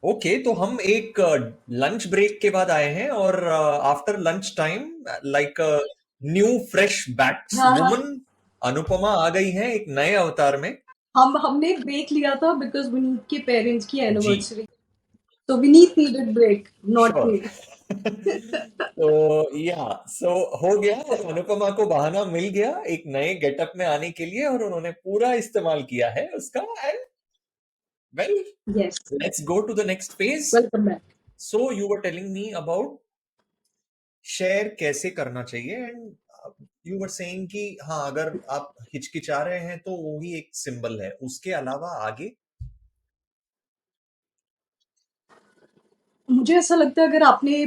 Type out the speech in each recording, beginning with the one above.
Okay, तो हम एक लंच ब्रेक के बाद आए हैं और after lunch time like new fresh bats हाँ हाँ। वुमन अनुपमा आ गई हैं एक नए अवतार में। हमने ब्रेक लिया था बिकॉज विनीत के पेरेंट्स की जी, एनिवर्सरी। तो Vineet needed break, not sure. Me. तो या सो हो गया, अनुपमा को बहाना मिल गया एक नए गेटअप में आने के लिए और उन्होंने पूरा इस्तेमाल किया है उसका। And well, yes. Let's go to the next phase. Welcome back. So you were telling me about share कैसे करना चाहिए, एंड यू वर सेइंग कि हाँ, अगर आप हिचकिचा रहे हैं तो वो ही एक सिंबल है, उसके अलावा आगे। मुझे ऐसा लगता है अगर आपने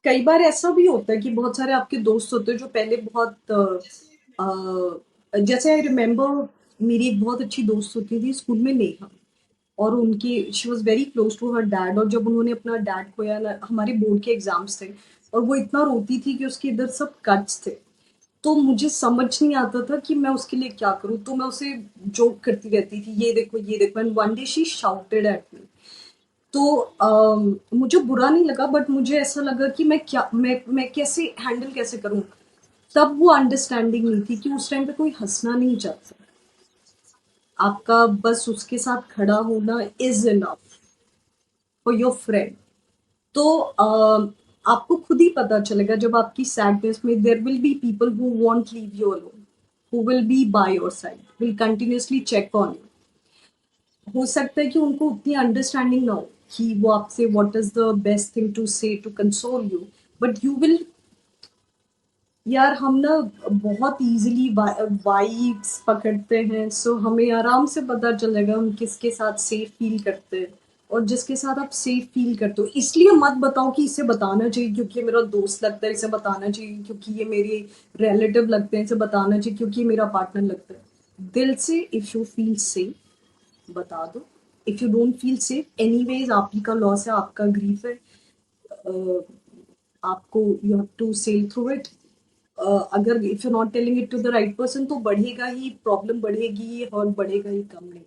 कई बार ऐसा भी होता है कि बहुत सारे आपके दोस्त होते हैं जो पहले बहुत जैसे आई रिमेम्बर मेरी एक बहुत अच्छी दोस्त होती थी स्कूल में, नेहा। और उनकी she was very close to her dad, और जब उन्होंने अपना डैड खोया ना, हमारे बोर्ड के एग्जाम्स थे और वो इतना रोती थी कि उसके इधर सब कट्स थे। तो मुझे समझ नहीं आता था कि मैं उसके लिए क्या करूँ, तो मैं उसे जोक करती रहती थी, ये देखो ये देखो, and one day she shouted at me. तो मुझे बुरा नहीं लगा, बट मुझे ऐसा लगा कि मैं कैसे हैंडल कैसे करूं। तब वो अंडरस्टैंडिंग नहीं थी कि उस टाइम पे कोई हंसना नहीं चाहता, आपका बस उसके साथ खड़ा होना is enough for your friend. तो आपको खुद ही पता चलेगा जब आपकी सैडनेस में there will be people who won't leave you alone, who will be by your side, will continuously check on you. हो सकता है कि उनको उतनी अंडरस्टैंडिंग ना हो कि वो आपसे what is the best thing to say to console you, but you will. यार हम ना बहुत इजीली वाइब्स पकड़ते हैं, सो हमें आराम से पता चलेगा हम किसके साथ सेफ फील करते हैं। और जिसके साथ आप सेफ फील करते हो, इसलिए मत बताओ कि इसे बताना चाहिए क्योंकि ये मेरा दोस्त लगता है, इसे बताना चाहिए क्योंकि ये मेरे रिलेटिव लगते हैं, इसे बताना चाहिए क्योंकि ये मेरा पार्टनर लगता है। दिल से इफ यू फील सेफ बता दो। If you don't feel safe anyways, आप ही का लॉस है, आपका ग्रीफ है। अ, आपको you have to sail through it. अगर if you not telling it to the right person तो बढ़ेगा ही, प्रॉब्लम बढ़ेगी और बढ़ेगा ही, कम नहीं।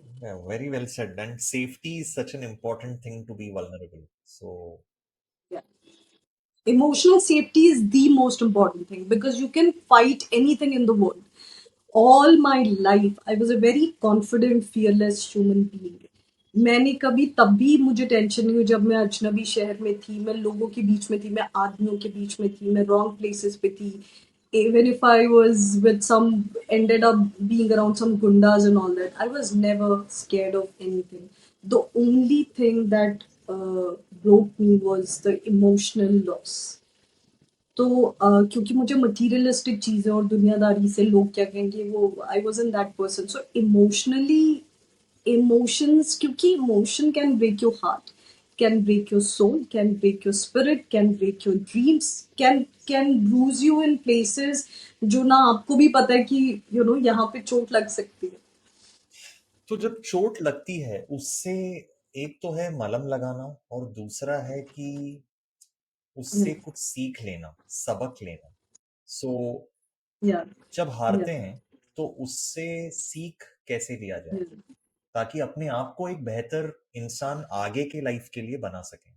Very well said, and safety is such an important thing to be vulnerable. So Emotional safety is the most important thing because you can fight anything in the world. All my life I was a very confident fearless human being. मैंने कभी तब भी मुझे tension नहीं हुई जब मैं अजनबी शहर में थी, मैं लोगों के बीच में थी, मैं आदमियों के बीच में थी, मैं रॉन्ग प्लेसेस पे थी। Even if I was with some, ended up being around some gundas and all that, I was never scared of anything. The only thing that broke me was the emotional loss. तो क्योंकि मुझे materialistic चीजें और दुनियादारी से लोग क्या कहेंगे, वो I was in that person, so emotionally emotions, क्योंकि emotion can break your heart, can break your soul, can break your spirit, can break your dreams, can bruise you in places जो ना आपको भी पता है कि यहाँ पे चोट लग सकती है। जब चोट लगती है उससे एक तो है मलहम लगाना और दूसरा है कि उससे कुछ सीख लेना, सबक लेना। सो या जब या हारते हैं तो उससे सीख कैसे लिया जाए ताकि अपने आप को एक बेहतर इंसान आगे के लाइफ के लिए बना सकें।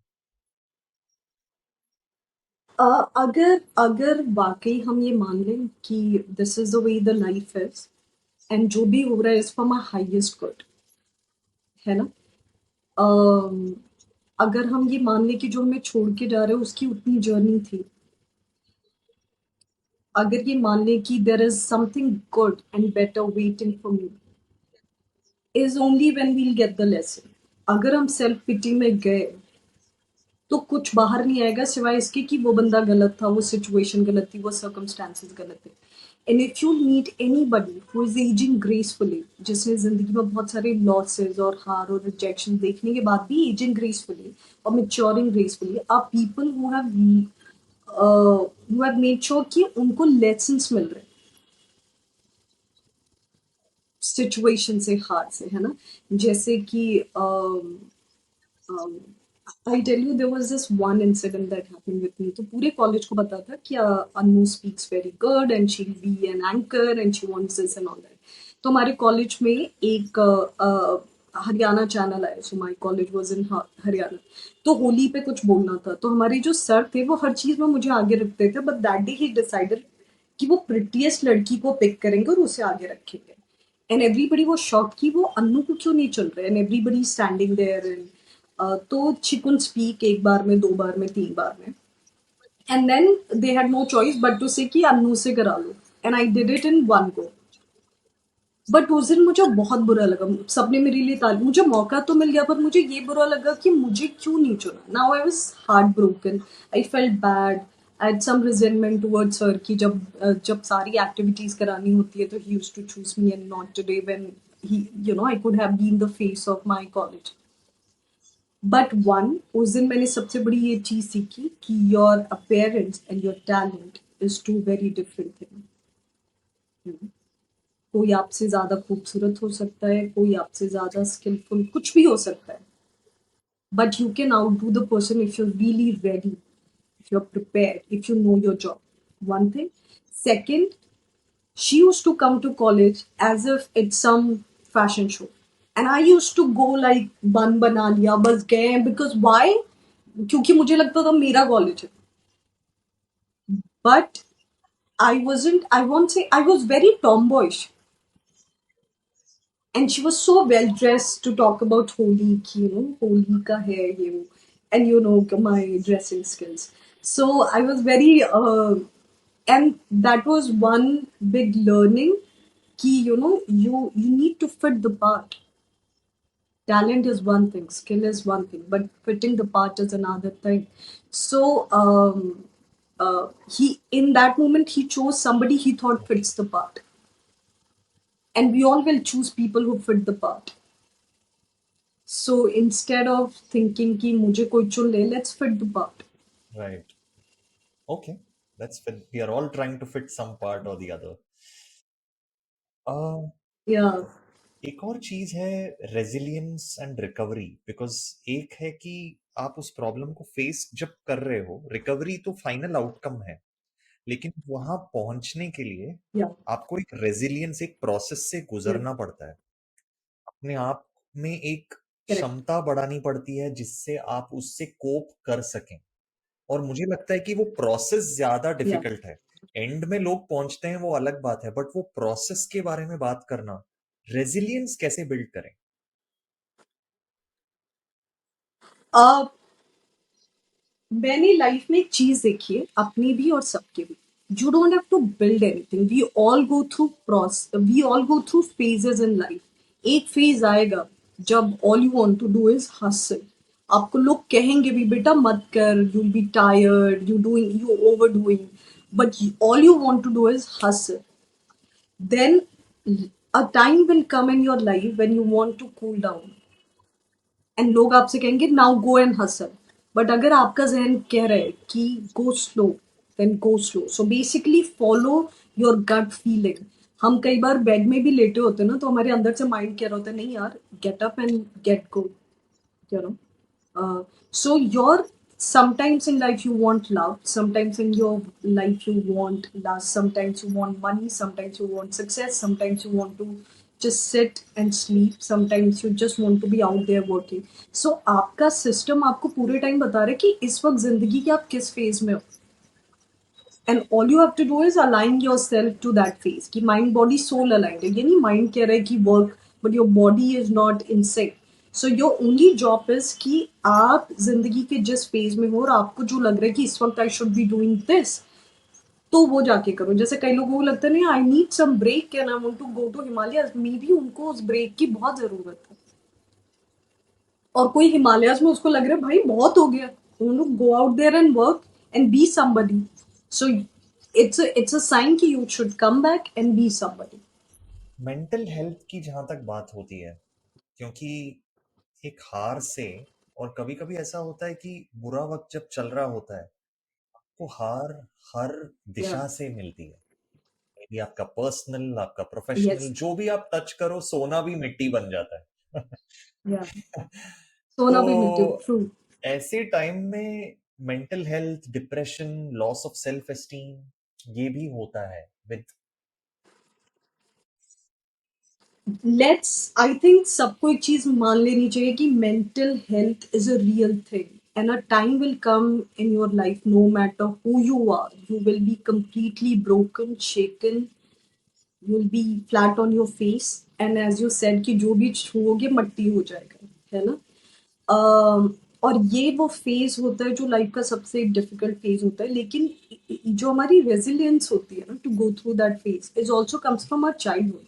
अगर अगर वाकई हम ये मान लें कि this is the way the life is, and जो भी हो रहा है is for my highest good, है ना। अम, अगर हम ये मान लें कि जो हमें छोड़ के जा रहे हैं उसकी उतनी जर्नी थी, अगर ये मान लें कि there is something good and better waiting for me, is only when we'll get the lesson. अगर हम सेल्फ पिटी में गए तो कुछ बाहर नहीं आएगा सिवाय इसके कि वो बंदा गलत था, वो सिचुएशन गलत थी, वो सर्कमस्टांसेस गलत थे। And if you meet anybody who is ageing gracefully, जिसने जिंदगी में बहुत सारे लॉसेस और हार और रिजेक्शन देखने के बाद भी एजिंग ग्रेसफुली और maturing gracefully, are people who have made sure कि उनको लेसन्स मिल रहे हैं सिचुएशन से, हार से, है ना। जैसे कि I tell you there was this one incident that happened with me. तो पूरे कॉलेज को पता था कि Anu speaks very good and she will be an anchor and she wants this and all that. तो हमारे कॉलेज में एक हरियाणा चैनल आया, so my college was in Haryana. तो होली पे कुछ बोलना था, तो हमारे जो सर थे वो हर चीज में मुझे आगे रखते थे, but that day he decided कि वो प्रिटीएस्ट लड़की को पिक करेंगे और उसे आगे रखेंगे। एंड एवरीबडी वो शॉक कि वो अन्नू को क्यों नहीं चल रहा है, and everybody standing there and तो शी कुडंट स्पीक, एक बार में, दो बार में, तीन बार में। And then they had no choice but to say कि अन्नू से करा लो, and I did it in one go. But उस दिन मुझे बहुत बुरा लगा, सबने मेरे लिए ताली, मुझे मौका तो मिल गया पर मुझे ये बुरा लगा कि मुझे क्यों नहीं चुना। Now I was heartbroken, I felt bad, I had some resentment towards her कि जब सारी एक्टिविटीज करानी होती है तो he used to choose me and not today when he, you know, I could have been the face of my college. But one, उस दिन मैंने सबसे बड़ी ये चीज सीखी कि your appearance and your talent is two very different thing. कोई आपसे ज्यादा खूबसूरत हो सकता है, कोई आपसे ज्यादा स्किलफुल, कुछ भी हो सकता है, but you can out do the person if you're really ready, if you're prepared, if you know your job. One thing. Second, she used to come to college as if it's some fashion show, and I used to go like बन बना लिया बस गए, because why? क्योंकि मुझे लगता था मेरा कॉलेज है। But I won't say, I was very tomboyish, and she was so well dressed to talk about Holi, ki, you know, Holi ka hai ye wo, and you know my dressing skills. So I was very, and that was one big learning, ki, you know, you need to fit the part. Talent is one thing, skill is one thing, but fitting the part is another thing. So he, in that moment, he chose somebody he thought fits the part, and we all will choose people who fit the part. So instead of thinking कि मुझे कोई चुन ले, let's fit the part. Right. Okay. That's fit. We are all trying to fit some part or the other. Uh, Yeah, एक और चीज है resilience and recovery, because एक है कि आप उस प्रॉब्लम को फेस जब कर रहे हो, रिकवरी तो फाइनल आउटकम है, लेकिन वहां पहुंचने के लिए yeah, आपको एक रेजिलियंस, एक प्रोसेस से yeah, गुजरना पड़ता है। अपने आप में एक correct. क्षमता बढ़ानी पड़ती है जिससे आप उससे कोप कर सकें। और मुझे लगता है कि वो प्रोसेस ज्यादा Yeah. डिफिकल्ट है। एंड में लोग पहुंचते हैं वो अलग बात है, बट वो प्रोसेस के बारे में बात करना, रेजिलियंस कैसे बिल्ड करें। Uh, मैंने लाइफ में एक चीज देखी है, अपनी भी और सबके भी। You don't have to build anything, we all go through phases in life. एक फेज आएगा जब all you want to do is hustle. आपको लोग कहेंगे भी बेटा मत कर, you will be tired, you overdoing, but all you want to do is hustle. Then a time will come in your life when you want to cool down, and लोग आपसे कहेंगे now go and hustle. But अगर आपका जहन कह रहा है कि go slow, then go slow. So basically follow your gut feeling. हम कई बार बेड में भी लेटे होते हैं ना, तो हमारे अंदर से माइंड कह रहा होता है नहीं यार, get up and get go, you know. So you're, sometimes in life you want love, sometimes in your life you want lust, sometimes you want money, sometimes you want success, sometimes you want to just sit and sleep, sometimes you just want to be out there working. So आपका system आपको पूरे time बता रहा है कि इस वक्त जिंदगी के आप किस फेज में हो, and all you have to do is align yourself to that phase, कि माइंड बॉडी सोल अलाइंड है, यानी माइंड कह रहा है कि work, but your body is not in sync. So your only job is कि आप जिंदगी के जिस फेज में हो और आपको जो लग रहा है कि इस वक्त I should be doing this, तो वो जाके करो। जैसे कई लोगों को लगता है नहीं, I need some break and I want to go to Himalaya, maybe उनको उस ब्रेक की बहुत जरूरत है। और कोई हिमालयाज में उसको लग रहा है भाई बहुत हो गया, go out there and work and be somebody. So it's a sign कि you should come back and be somebody. Mental health की जहां तक बात होती है, क्योंकि एक हार से, और कभी कभी ऐसा होता है कि बुरा वक्त जब चल रहा होता है, वो हार हर Yeah, दिशा से मिलती है। ये आपका पर्सनल, आपका प्रोफेशनल, yes, जो भी आप टच करो, सोना भी मिट्टी बन जाता है। yeah. सोना भी मिट्टी, तो ट्रू। ऐसे टाइम में mental health, depression, loss of self esteem, ये भी होता है विद। लेट्स आई थिंक सबको एक चीज मान लेनी चाहिए कि mental health is a real thing and a time will come in your life no matter who you are you will be completely broken shaken you will be flat on your face and as you said कि जो भी छुओगे मट्टी हो जाएगा है ना। अम, और ये वो फेज होता है जो लाइफ का सबसे डिफिकल्ट फेज होता है लेकिन जो हमारी रेजिलियंस होती है ना to go through that phase is also comes from our childhood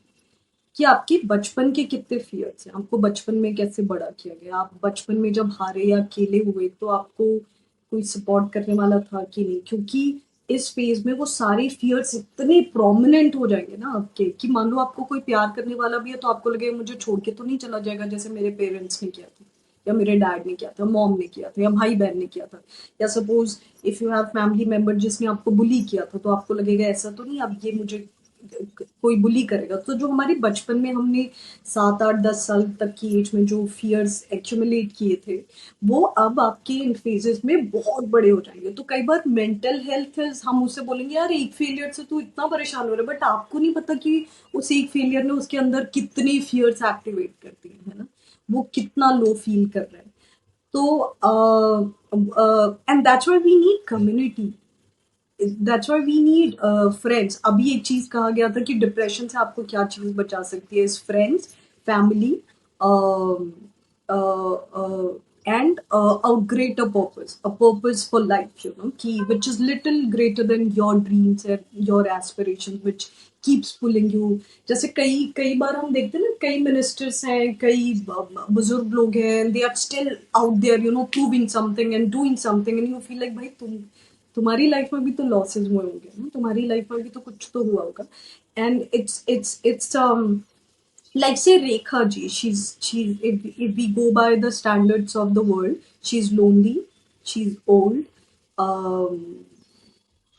कि आपके बचपन के कितने फियर्स हैं आपको बचपन में कैसे बड़ा किया गया आप बचपन में जब हारे या अकेले हुए तो आपको कोई सपोर्ट करने वाला था कि नहीं क्योंकि इस फेज में वो सारे फियर्स इतने प्रोमिनेंट हो जाएंगे ना आपके कि मान लो आपको कोई प्यार करने वाला भी है तो आपको लगेगा मुझे छोड़ के तो नहीं चला जाएगा जैसे मेरे पेरेंट्स ने किया था या मेरे डैड ने किया था मॉम ने किया था या भाई बहन ने किया था या suppose if you have family member जिसने आपको बुली किया था तो आपको लगेगा ऐसा तो नहीं अब ये मुझे कोई बुली करेगा तो जो हमारे बचपन में हमने 7 8 10 साल तक की एज में जो फियर्स एक्यूमुलेट किए थे वो अब आपके इन फेजेस में बहुत बड़े हो जाएंगे तो कई बार मेंटल हेल्थ हम उससे बोलेंगे यार एक फेलियर से तू इतना परेशान हो रहा है बट आपको नहीं पता कि उस एक फेलियर ने उसके अंदर कितनी फियर्स एक्टिवेट करती है ना वो कितना लो फील कर रहा है तो and that's why we need community that's why we need friends अभी एक चीज कहा गया था कि डिप्रेशन से आपको क्या चीज बचा सकती है is friends family and a greater purpose, a purpose for life, you know, ki, which is little greater than your dreams and your aspirations, which keeps pulling you. जैसे कई कई बार हम देखते हैं ना कई मिनिस्टर्स हैं कई बुजुर्ग लोग हैं they are still out there you know proving something and doing something and you feel like भाई तुम्हारी लाइफ में भी तो लॉसेस हुए होंगे ना तुम्हारी लाइफ में भी तो कुछ तो हुआ होगा and it's like say Rekha ji, she's if we go by the standards of the world, she's lonely, she's old, um,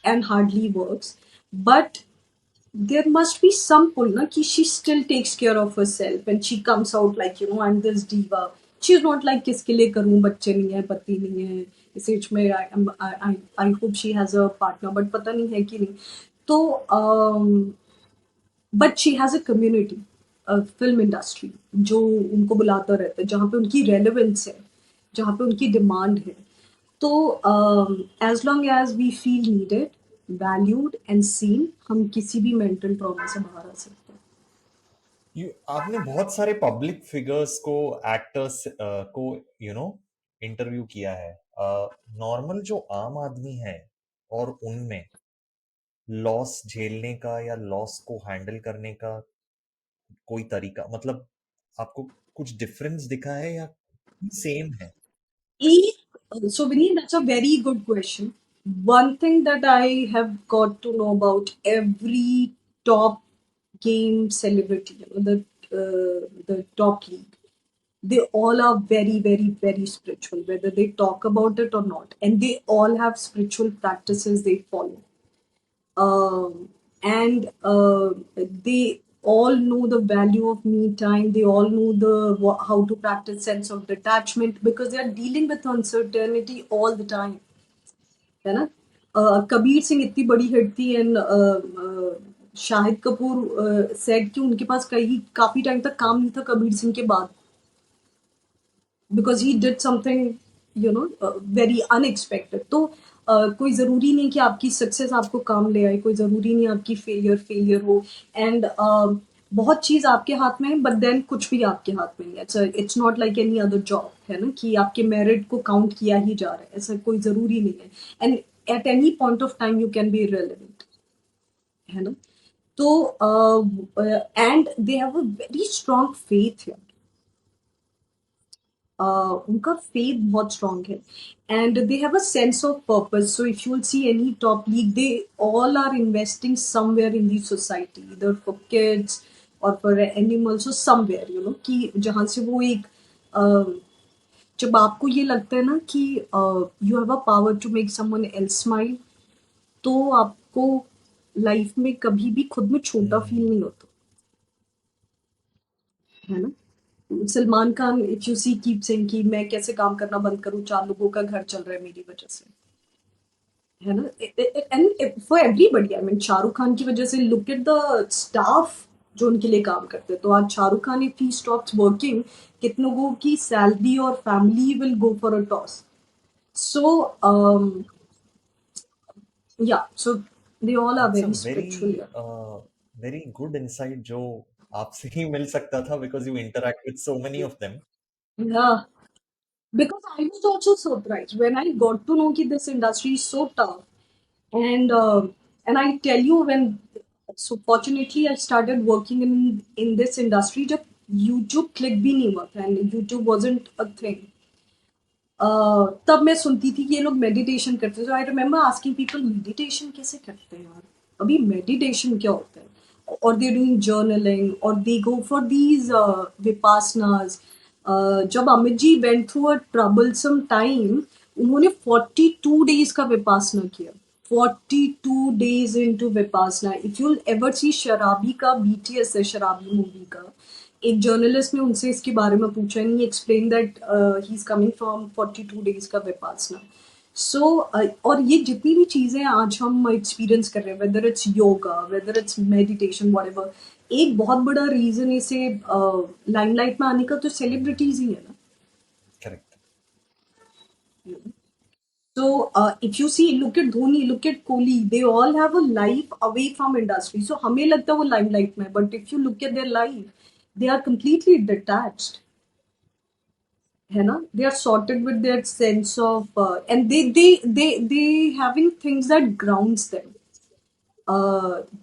and hardly works. But there must be some pull, na, ki she still takes care of herself and she comes out like, you know, I'm this diva. She's not like किसके लिए करूँ बच्चे नहीं है पति नहीं है इस एज में I hope she has a partner but पता नहीं है कि नहीं तो but she has a community film industry जो उनको बुलाता रहता है जहाँ पे उनकी रेलेवेंस है जहाँ पे उनकी डिमांड है तो as long as we feel needed valued and seen हम किसी भी मेंटल ट्रॉमा से बाहर आ सकते हैं। आपने बहुत सारे पब्लिक फिगर्स को एक्टर्स को इंटरव्यू किया है। नॉर्मल जो आम आदमी है और उनमें लॉस झेलने का या लॉस को हैंडल करने का कोई तरीका मतलब आपको कुछ डिफरेंस दिखा है या सेम है? So, Vinny, that's a very good question. One thing that I have got to know about every top game celebrity, you know, the top league, they all are very, very, very spiritual, whether they talk about it or not, and they all have spiritual practices they follow. And they all know the value of me time they all know how to practice sense of detachment because they are dealing with uncertainty all the time है ना। कबीर सिंह इतनी बड़ी hit थी and Shahid Kapoor said कि उनके पास कई काफी time तक काम नहीं था कबीर सिंह के बाद because he did something you know very unexpected तो कोई ज़रूरी नहीं कि आपकी सक्सेस आपको काम ले आए कोई ज़रूरी नहीं आपकी फेलियर फेलियर हो एंड बहुत चीज़ आपके हाथ में है बट देन कुछ भी आपके हाथ में नहीं है it's not like any other job है ना कि आपके मेरिट को काउंट किया ही जा रहा है ऐसा कोई ज़रूरी नहीं है and at any point of time you can be relevant है ना तो and they have a very strong faith है उनका फेथ बहुत स्ट्रांग है and they have a sense of purpose so if you will see any top league they all are investing somewhere in the society इधर for kids और for animals और somewhere you know कि जहाँ से वो एक जब आपको ये लगता है ना कि you have a power to make someone else smile तो आपको लाइफ में कभी भी खुद में छोटा फील हम्म। नहीं होता है ना। Salman Khan if you see keep saying कि मैं कैसे काम करना बंद करूं 4 लोगों का घर चल रहा है मेरी वजह से है ना and for everybody I mean Shahrukh Khan की वजह से लुक एट द स्टाफ जो उनके लिए काम करते हैं। तो आज Shahrukh Khan if he stops working, कितने लोगों की सैलरी और family will go for a toss. So या so they all are that's a very very spiritual. Very good insight जो आपसे ही मिल सकता था because you interact with so many of them. या because I was also surprised when I got to know that this industry is so tough. And I tell you, when so fortunately I started working in this industry जब YouTube click भी नहीं हुआ था and YouTube wasn't a thing. तब मैं सुनती थी कि ये लोग मेडिटेशन करते थे। So I remember asking people, meditation कैसे करते हैं यार? अभी मेडिटेशन क्या होता है? Or they're doing journaling, or they go for these vipassanas. जब Amit ji went through a troublesome time, उन्होंने 42 days का विपासना किया। 42 days into vipassana. If you'll ever see शराबी का BTS है, शराबी मूवी का, एक जर्नलिस्ट ने उनसे इसके बारे में पूछा and he explain that he is coming from 42 days का विपासना। सो और ये जितनी भी चीजें आज हम एक्सपीरियंस कर रहे हैं, whether it's yoga, whether it's meditation, whatever, एक बहुत बड़ा रीजन इसे लाइमलाइट में आने का तो सेलिब्रिटीज ही है ना। Correct. So if you see, look at Dhoni, look at Kohli, they all have a life away from industry. So हमें लगता है वो limelight में, but if you look at their life, they are completely detached. है ना? They are sorted with their sense of and they having things that grounds them,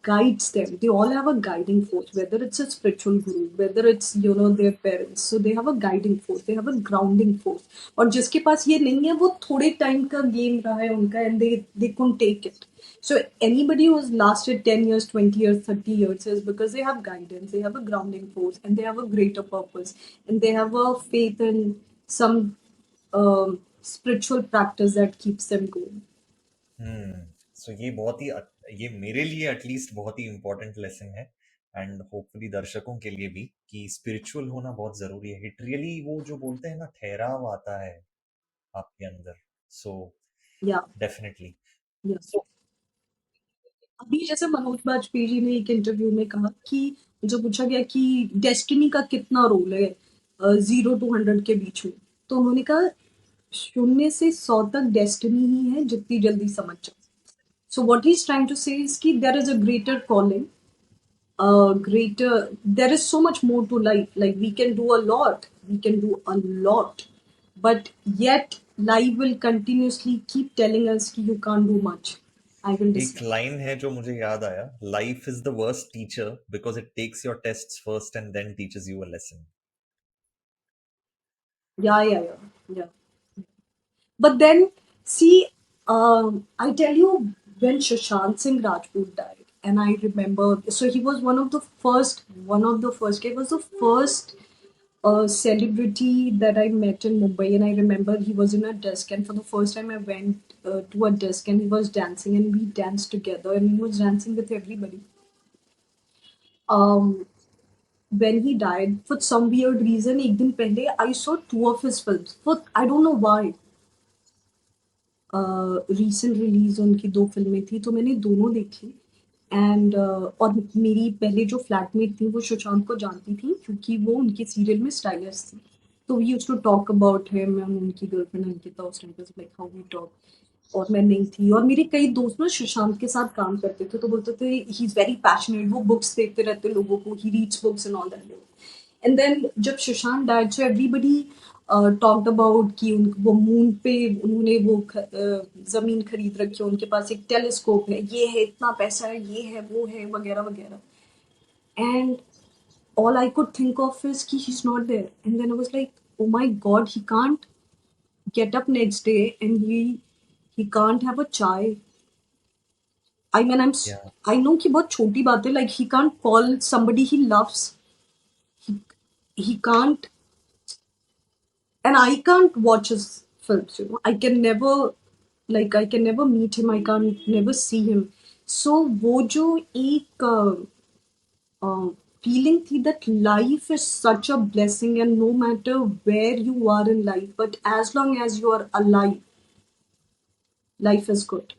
guides them. They all have a guiding force, whether it's a spiritual guru, whether it's their parents. So they have a guiding force, they have a grounding force. और जिसके पास ये नहीं है वो थोड़े time का game रहा है उनका and they couldn't take it. So anybody who's lasted 10 years, 20 years, 30 years is because they have guidance, they have a grounding force, and they have a greater purpose, and they have a faith in some spiritual practice that keeps them going. सो ये बहुत ही ये मेरे लिए at least बहुत ही important lesson है and hopefully दर्शकों के लिए भी कि स्पिरिचुअल होना बहुत जरूरी है. इट रियली वो जो बोलते हैं ना ठहराव आता है आपके अंदर. सो Yeah, डेफिनेटली. yeah. सो अभी जैसे मनोज बाजपेयी जी ने एक इंटरव्यू में कहा कि जो पूछा गया कि डेस्टिनी का कितना रोल है 0 to 100 के बीच में, तो उन्होंने कहा 0 से 100 तक डेस्टिनी ही है, जितनी जल्दी समझ जाओ। So what he is trying to say is कि there is a greater calling, greater, there is so much more to life, like we can do a lot, we can do a lot, but yet life will continuously keep telling us कि you can't do much. I will एक decide. Line है जो मुझे याद आया. Life is the worst teacher because it takes your tests first and then teaches you a lesson. Yeah. But then, see, I tell you, when Shashank Singh Rajput died, and I remember, so he was he was the first celebrity that I met in Mumbai, and I remember he was in a desk, and for the first time I went to a desk, and he was dancing, and we danced together, and he was dancing with everybody. Um, when he died, for some weird reason, एक दिन पहले I saw two of his films. For I don't know why. Recent release उनकी दो फिल्में थी तो मैंने दोनों देखी। एंड और मेरी पहले जो फ्लैटमेट थी वो सुशांत को जानती थी क्योंकि वो उनके सीरियल में स्टाइलिस्ट थी। तो we used to talk about him, हम उनकी गर्लफ्रेंड अंकिता उस टाइम पे लाइक हाउ वी टॉक। और मैं नहीं थी और मेरे कई दोस्त ना सुशांत के साथ काम करते थे तो बोलते थे ही इज वेरी पैशनेट, वो बुक्स देते रहते लोगों को, he reads books and all that. And then जब Sushant died so everybody talked about कि वो मून पे उन्होंने वो जमीन खरीद रखी है, उनके पास एक टेलीस्कोप है, ये है, इतना पैसा है, ये है, वो है, वगैरह वगैरह। And all I could think of is कि he's not there. And then I was like, oh my god, he can't get up next day and he can't have a chai. I mean, या I know कि बहुत छोटी बात है, like he can't call somebody he loves. He he can't, and I can't watch his films. I can never meet him. I can't never see him. So वो जो एक feeling थी that life is such a blessing, and no matter where you are in life, but as long as you are alive, life is good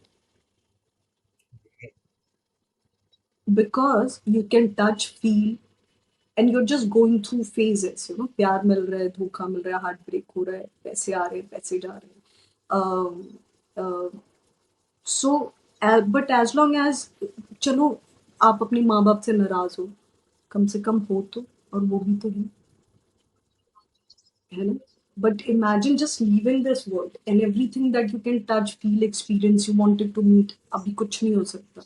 because you can touch, feel, and you're just going through phases, you know, प्यार मिल रहा है, धोखा मिल रहा है, heart break हो रहा है, पैसे आ रहे हैं, पैसे जा रहे हैं। So but as long as, चलो आप अपने माँ बाप से नाराज हो, कम से कम हो तो, और वो भी तो है ना। But imagine just living this world and everything that you can touch feel experience you wanted to meet, अभी कुछ नहीं हो सकता।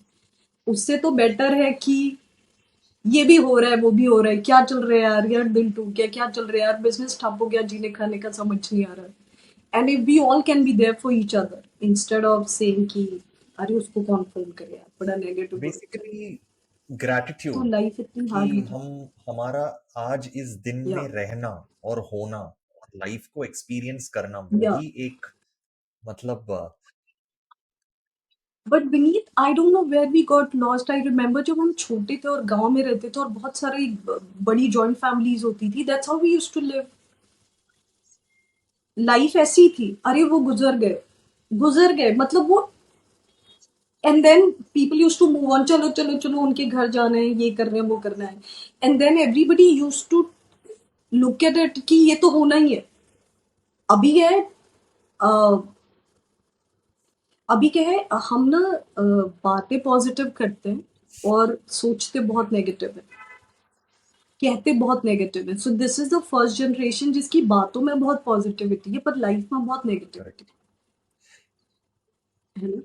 उससे तो बेटर है कि ये भी हो रहा है, वो भी हो रहा है, क्या चल रहा है यार, यार दिल टूट गया, क्या चल रहा है यार, बिजनेस ठप हो गया, जीने खाने का समझ नहीं आ रहा है। And if we all can be there for each other instead of saying कि अरे उसको कौन फोन करे यार, बड़ा नेगेटिव हो रखा है, बेसिकली तो ग्रैटिट्यूड लाइफ इतनी कि हार्ड हो हम जाती हमारा आज इस दिन है। में या रहना और होना और लाइफ को एक्सपीरियंस करना, वो या ही एक मतलब but Vineet, I don't know where we got lost. I remember जब हम छोटे थे और गांव में रहते थे और बहुत सारी बड़ी जॉइंट फैमिलीज होती थी, that's how we used to live. Life ऐसी थी, अरे वो गुजर गए, गुजर गए, मतलब वो, and then people use to move on, चलो चलो चलो उनके घर जाना है, ये करना है, वो करना है, and then everybody use to look at it कि ये तो होना ही है। अभी है, अभी क्या है, हम ना बातें पॉजिटिव करते हैं और सोचते बहुत नेगेटिव है, कहते बहुत नेगेटिव है। So this is the first generation जिसकी बातों में बहुत पॉजिटिविटी है पर लाइफ में बहुत नेगेटिविटी करेक्ट। है ना।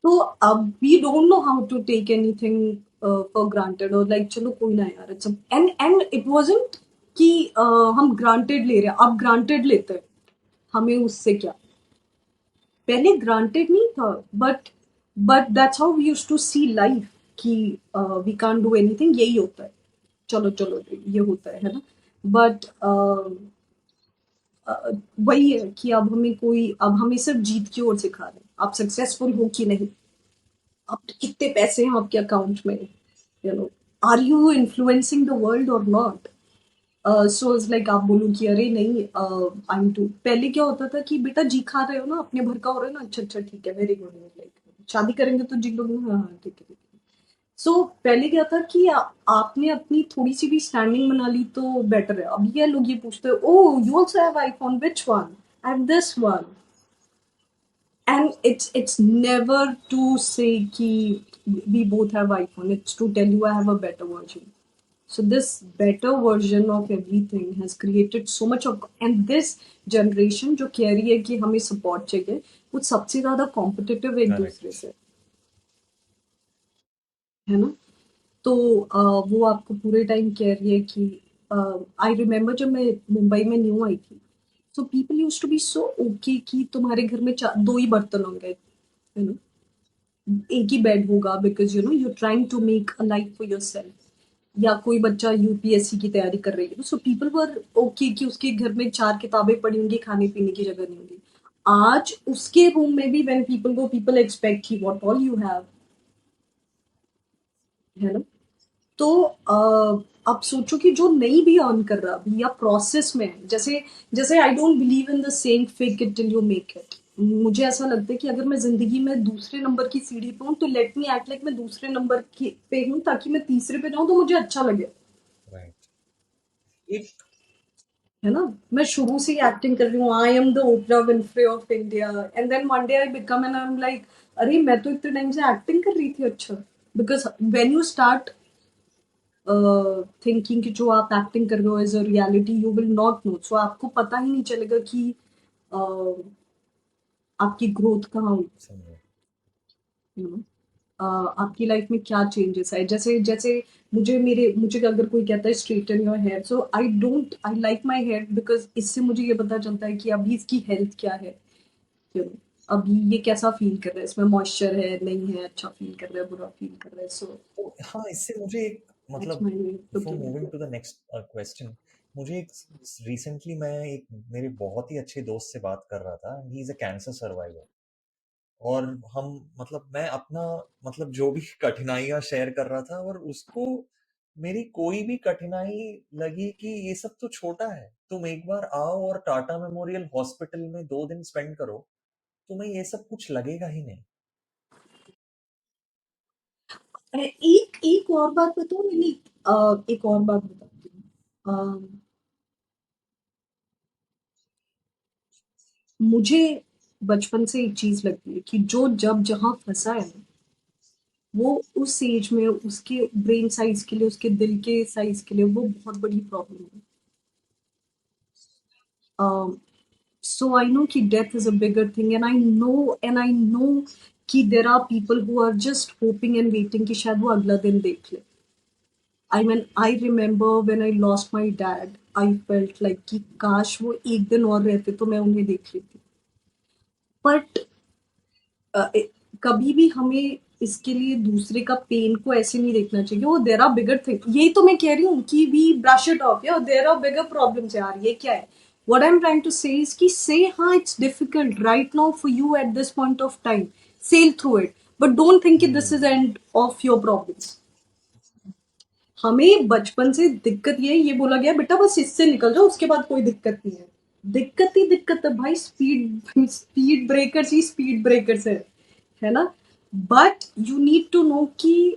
तो अब we don't know how to take anything for granted, और लाइक चलो कोई ना यार, इट्स एंड इट वाजंट कि हम ग्रांटेड ले रहे हैं, अब ग्रांटेड लेते हैं, हमें उससे क्या। पहले ग्रांटेड नहीं था, but that's how we used to see life कि वी कांट डू एनीथिंग, यही होता है, चलो चलो ये होता है ना। बट वही है कि अब हमें कोई, अब हमें सिर्फ जीत की ओर सिखा रहे हैं, आप सक्सेसफुल हो कि नहीं, अब कितने पैसे हैं आपके अकाउंट में, you know, are you influencing the world और नॉट। सो इज लाइक आप बोलो कि अरे नहीं, आई एम टू, पहले क्या होता था कि बेटा जी खा रहे हो ना, अपने भर का हो रहा है ना, अच्छा अच्छा ठीक है, वेरी गुड, लाइक शादी करेंगे तो जी लोगे ना, हाँ हाँ ठीक है ठीक है। सो पहले क्या था कि आपने अपनी थोड़ी सी भी स्टैंडिंग बना ली तो बेटर है। अब ये लोग ये पूछते हैं, oh you also have iPhone, which one, I have this one, and it's never to say ki we both have iPhone, it's to tell you I have a better version. So this better version of everything has created so much of, and this generation जो कह रही है कि हमें support चाहिए, वो सबसे ज्यादा competitive एक दूसरे करेक्ट। से, है ना। तो वो आपको पूरे टाइम कह रही है कि आई रिमेम्बर जब मैं मुंबई में न्यू आई थी, so people use to be so okay कि तुम्हारे घर में दो ही बर्तन होंगे, यू नो, एक ही बेड होगा, because you know you trying to make a life for your self, या कोई बच्चा यूपीएससी की तैयारी कर रही है, सो पीपल वर ओके कि उसके घर में चार किताबें पड़ी होंगी, खाने पीने की जगह नहीं होगी। आज उसके रूम में भी when people go, people expect he what all you have, है ना। तो अब सोचो कि जो नहीं भी अर्न कर रहा अभी या प्रोसेस में है, जैसे जैसे I don't believe in the saying fake it till you make it. मुझे ऐसा लगता है कि अगर मैं जिंदगी में दूसरे नंबर की सीढ़ी पे हूँ तो लेट मी एक्ट लाइक मैं दूसरे नंबर की पे हूँ, ताकि मैं तीसरे पे जाऊँ तो मुझे अच्छा लगे, राइट। एक है ना। मैं शुरू से ही एक्टिंग कर रही हूँ, I am the Oprah Winfrey of India, and then one day I become and I am like अरे मैं तो इतने टाइम से एक्टिंग कर रही थी, अच्छा। Because when you start thinking कि जो आप एक्टिंग कर रहे हो as a reality, you will not know, so आपको पता ही नहीं चलेगा कि uh, आपकी ग्रोथ कहाँ हुई, समझो। यू नो, आपकी लाइफ में क्या चेंजेस आए। जैसे जैसे मुझे अगर कोई कहता है straighten your hair, so I like my hair, because इससे मुझे ये पता चलता है कि अभी इसकी हेल्थ क्या है, यू नो, अभी ये कैसा फील कर रहा है, इसमें मॉइस्चर है नहीं है, अच्छा फील कर रहा है, बुरा फील कर रहा है। सो तो हाँ, इससे मुझे एक दैट्स मतलब my way of before looking at moving it. To the next question, मुझे एक रिसेंटली मैं एक मेरे बहुत ही अच्छे दोस्त से बात कर रहा था, he is a cancer survivor. और हम मतलब मैं अपना मतलब जो भी कठिनाइयां शेयर कर रहा था, और उसको मेरी कोई भी कठिनाई लगी कि ये सब तो छोटा है, तुम एक बार आओ और टाटा मेमोरियल हॉस्पिटल में 2 दिन स्पेंड करो, तुम्हें ये सब कुछ लगेगा ही नहीं। एक एक और बात बताऊं, मैंने एक और बात बताती हूँ। अम, मुझे बचपन से एक चीज़ लगती है कि जो जब जहाँ फँसा है, वो उस एज में उसके ब्रेन साइज़ के लिए, उसके दिल के साइज़ के लिए वो बहुत बड़ी प्रॉब्लम है। Um, so I know कि death is a bigger thing, and I know कि there are people who are just hoping and waiting कि शायद वो अगला दिन देख ले. I mean, I remember when I lost my dad, I felt like कि काश वो एक दिन और रहते तो मैं उन्हें देख लेती. But कभी भी हमें इसके लिए दूसरे का पेन को ऐसे नहीं देखना चाहिए. वो देर आर बिगर थिंग, यही तो मैं कह रही हूँ कि वी ब्रश इट ऑफ. या देर आर बिगर प्रॉब्लम्स यार, ये क्या है. What I am trying to say is कि से हाँ, it's difficult right now for you at this point of time. Sail through it, but don't think कि this is hmm. End of your problems. हमें बचपन से दिक्कत ये बोला गया बेटा बस इससे निकल जाओ, उसके बाद कोई दिक्कत नहीं है. दिक्कत ही दिक्कत है भाई. स्पीड ब्रेकर्स ही स्पीड ब्रेकर्स है ना. But you need to know कि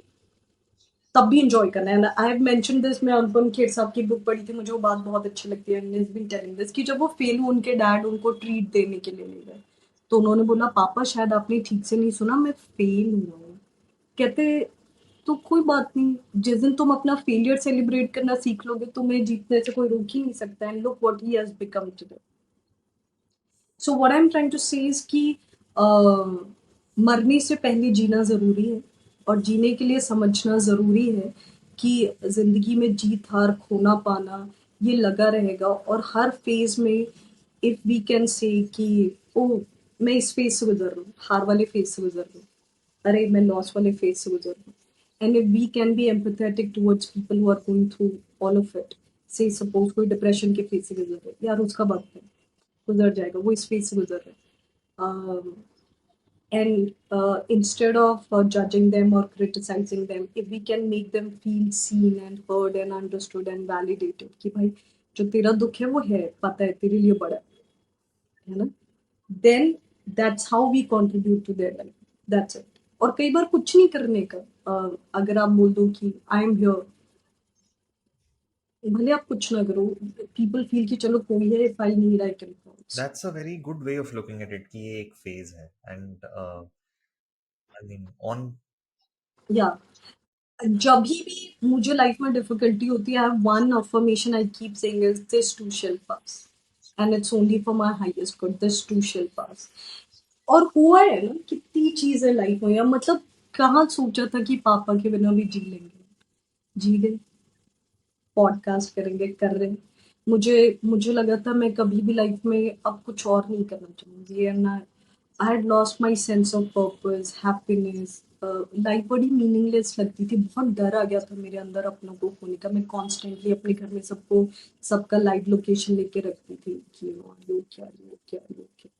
तब भी इंजॉय करना है. आई हैव मेंशन दिस, मैं अनुपम खेर साहब की बुक पढ़ी थी, मुझे वो बात बहुत अच्छी लगती है. बीन टेलिंग दिस कि जब वो फेल हुए, उनके डैड उनको ट्रीट देने के लिए ले गए, तो उन्होंने बोला पापा शायद आपने ठीक से नहीं सुना, मैं फेल हुआ हूँ. कहते तो कोई बात नहीं, जिस दिन तुम अपना फेलियर सेलिब्रेट करना सीख लोगे तुम्हें जीतने से कोई रोक ही नहीं सकता. And look what he has become today. So what I am trying to say is कि मरने से पहले जीना ज़रूरी है, और जीने के लिए समझना ज़रूरी है कि ज़िंदगी में जीत हार खोना पाना ये लगा रहेगा. और हर फेज़ में इफ़ वी कैन से कि ओह, मैं इस फेज़ से गुज़र रहा हूँ, हार वाले फेज़ से गुज़र रहा हूँ, अरे मैं लॉस वाले फेज़ से गुज़र रहा हूँ. And if we can be empathetic towards people who are going through all of it. Say suppose कोई डिप्रेशन के फेज़ से गुज़र रहा है, यार उसका वक़्त है, गुज़र जाएगा, वो इस फेज़ से गुज़र रहा है. And instead of judging them or criticizing them, if we can make them feel seen and heard and understood and validated कि भाई जो तेरा दुख है वो है, पता है तेरे लिए बड़ा है ना. then that's how we contribute to their life. That's it. और कई बार कुछ नहीं करने का. अगर आप बोल दो कि आई एम हियर, भले आप कुछ ना करो, पीपल फील कि चलो कोई है, if I need I can call. That's a very good way of looking at it कि ये एक फेज है. And I mean on. या जब भी मुझे लाइफ में डिफिकल्टी होती है, I have one affirmation I keep saying is this too shall pass, and it's only for my highest good. This too shall pass. और हुआ है ना, कितनी चीजें लाइफ में, या मतलब कहाँ सोचा था कि पापा के बिना भी जी लेंगे, जी गए. पॉडकास्ट करेंगे, कर रहे हैं. मुझे लगा था मैं कभी भी लाइफ में अब कुछ और नहीं करना चाहूंगी. And I had lost my sense of purpose, happiness. Life बड़ी मीनिंगलेस लगती थी. बहुत डर आ गया था मेरे अंदर अपनों को खोने का. मैं कॉन्स्टेंटली अपने घर में सबका लाइव लोकेशन लेके रखती थी कि ये क्या, ये क्या, ये क्या.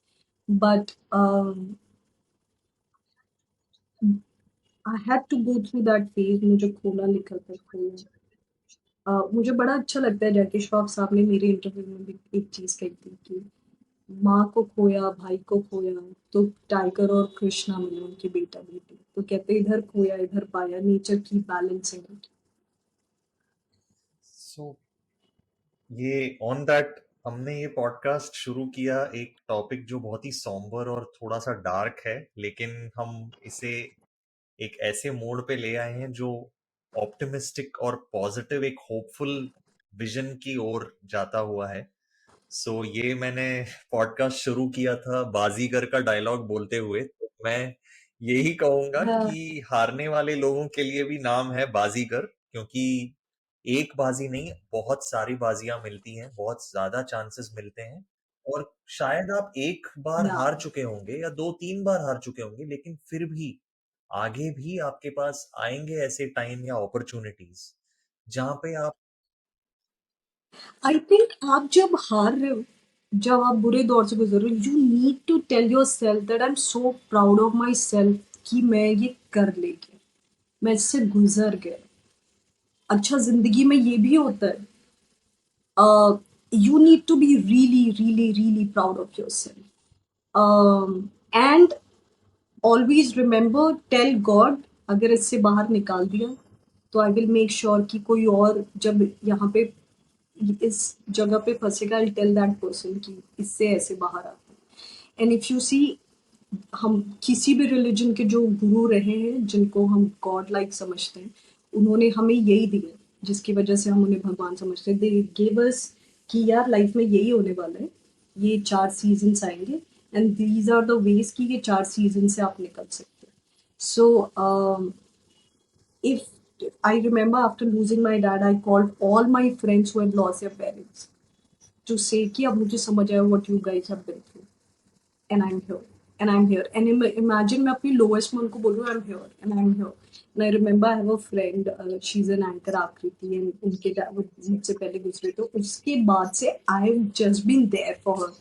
But I had to go through that phase. मुझे खोना लिखा था, खोना. मुझे बड़ा अच्छा लगता है जैकी श्रॉफ साहब ने मेरे इंटरव्यू में भी एक चीज कही थी कि माँ को खोया, भाई को खोया, तो टाइगर और कृष्णा मिले, उनकी बेटा बेटी. तो कहते इधर खोया इधर पाया, नेचर की बैलेंसिंग इट. सो ये ऑन दैट हमने ये पॉडकास्ट शुरू किया एक टॉपिक जो बहुत ही सॉम्बर और थोड़ा सा डार्क है, लेकिन हम इसे एक ऐसे मोड पे ले आए हैं जो ऑप्टिमिस्टिक और पॉजिटिव, एक होपफुल विजन की ओर जाता हुआ है. सो ये मैंने पॉडकास्ट शुरू किया था बाजीगर का डायलॉग बोलते हुए, तो मैं यही कहूंगा हाँ. कि हारने वाले लोगों के लिए भी नाम है बाजीगर, क्योंकि एक बाजी नहीं, बहुत सारी बाजियां मिलती हैं, बहुत ज्यादा चांसेस मिलते हैं. और शायद आप एक बार या हार चुके होंगे या दो तीन बार हार चुके होंगे, लेकिन फिर भी आगे भी आपके पास आएंगे ऐसे टाइम या अपॉर्चुनिटीज जहां पे आप. आई थिंक आप जब हार रहे हो, जब आप बुरे दौर से गुजर रहे हो, you need to tell your self that I am so proud of my self कि मैं ये कर लेगी, मैं इससे गुजर गया. अच्छा, जिंदगी में ये भी होता है. You need to be really, really, really proud of yourself. And always remember, tell God, अगर इससे बाहर निकाल दिया तो आई विल मेक श्योर कि कोई और जब यहाँ पे इस जगह पे फंसेगा, आई टेल दैट पर्सन कि इससे ऐसे बाहर आते हैं। एंड इफ यू सी, हम किसी भी रिलीजन के जो गुरु रहे हैं जिनको हम गॉड लाइक समझते हैं, उन्होंने हमें यही दिया जिसकी वजह से हम उन्हें भगवान समझते हैं। दे गिव अस कि यार लाइफ में यही होने वाला है, ये 4 सीजन्स आएंगे and these are the ways कि ये 4 सीजन से आप निकल सकते हैं। सो if I remember after losing my dad, I called all my friends who had lost their parents to say कि अब मुझे समझ आया what you guys have been through, and I'm here, and I'm here. And imagine मैं अपनी lowest में उनको बोल रही हूँ I'm here, and I'm here. And I remember I have a friend, she's an anchor आकृति, and उनके dad वो मुझसे पहले गुजरे, तो उसके बाद से I've just been there for her.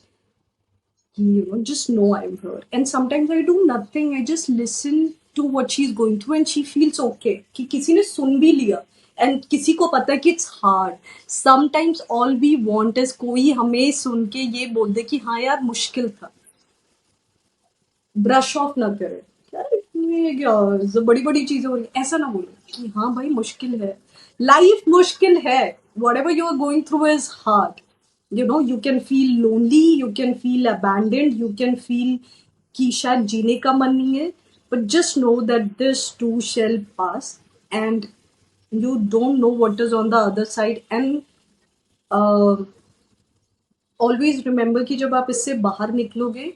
Just know I'm here. And sometimes I do nothing. I just listen to what she's going through and she feels okay. कि किसी ने सुन भी लिया. And किसी को पता है कि it's hard. Sometimes all we want is कोई हमें सुन के ये बोल दे कि हाँ यार मुश्किल था. ब्रश ऑफ ना करे, यार ये क्या बड़ी बड़ी चीजें हो रही हैं, ऐसा ना बोलो कि हाँ भाई मुश्किल है, लाइफ मुश्किल है, whatever you are going through is hard. You can feel lonely, you can feel abandoned, you can feel कि शायद जीने का मन नहीं है, but just know that this too shall pass, and you don't know what is on the other side. And always remember कि जब आप इससे बाहर निकलोगे,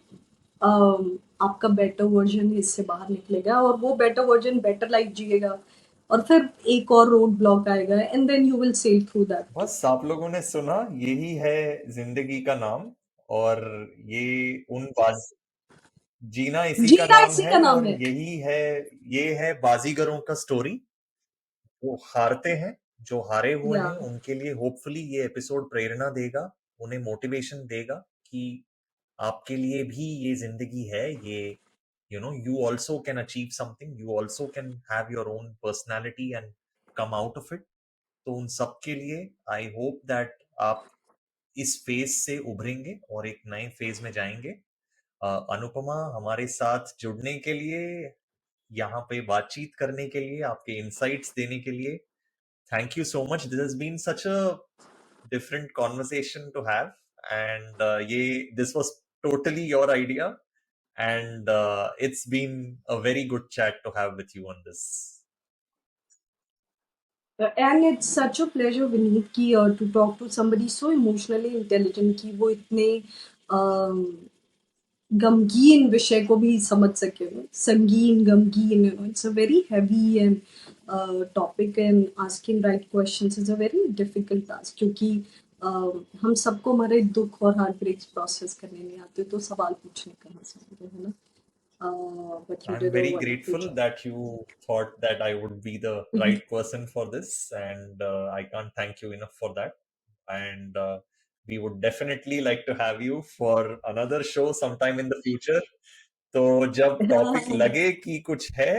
आपका बेटर वर्जन इससे बाहर निकलेगा और वो बेटर वर्जन बेटर लाइफ जिएगा, और फिर एक और रोड ब्लॉक आएगा and then you will sail through that too. बस आप लोगों ने सुना, यही है जिंदगी का नाम। और ये उन बाज जीना इसी का जीना नाम इसी है। का नाम और है। यही है, ये है बाजीगरों का स्टोरी। वो हारते हैं, जो हारे हुए या हैं उनके लिए होपफुली ये एपिसोड प्रेरणा देगा, उन्हें मोटिवेशन देगा कि आपके लिए भी ये जिंदगी है। ये you also can achieve something, you also can have your own personality and come out of it। तो उन सब के लिए आई होप दैट आप इस फेज से उभरेंगे और एक नए फेज में जाएंगे। अनुपमा, हमारे साथ जुड़ने के लिए, यहाँ पे बातचीत करने के लिए, आपके इंसाइट्स देने के लिए thank you so much. This has been such a different conversation to have, and ये this was totally your idea, and it's been a very good chat to have with you on this। And it's such a pleasure Vineet की to talk to somebody so emotionally intelligent कि वो इतने गमगीन विषय को भी समझ सके, संगीन गमगीन, it's a very heavy and topic, and asking right questions is a very difficult task, क्योंकि हम सबको हमारे दुख और हार्ट ब्रेक्स प्रोसेस करने नहीं आते, तो सवाल पूछने कहाँ से आते हैं ना। But you I'm did a very wonderful grateful job. that you thought that I would be the right person for this, and I can't thank you enough for that। And we would definitely like to have you for another show sometime in the future। तो जब topic लगे कि कुछ है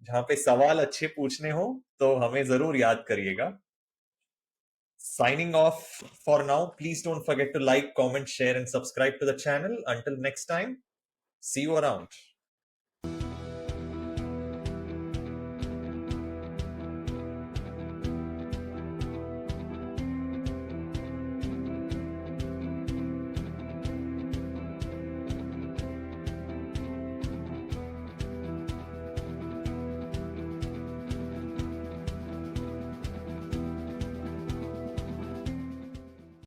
जहाँ पे सवाल अच्छे पूछने हो, तो हमें जरूर याद करिएगा। Signing off for now, please don't forget to like, comment, share, and subscribe to the channel. Until next time, see you around।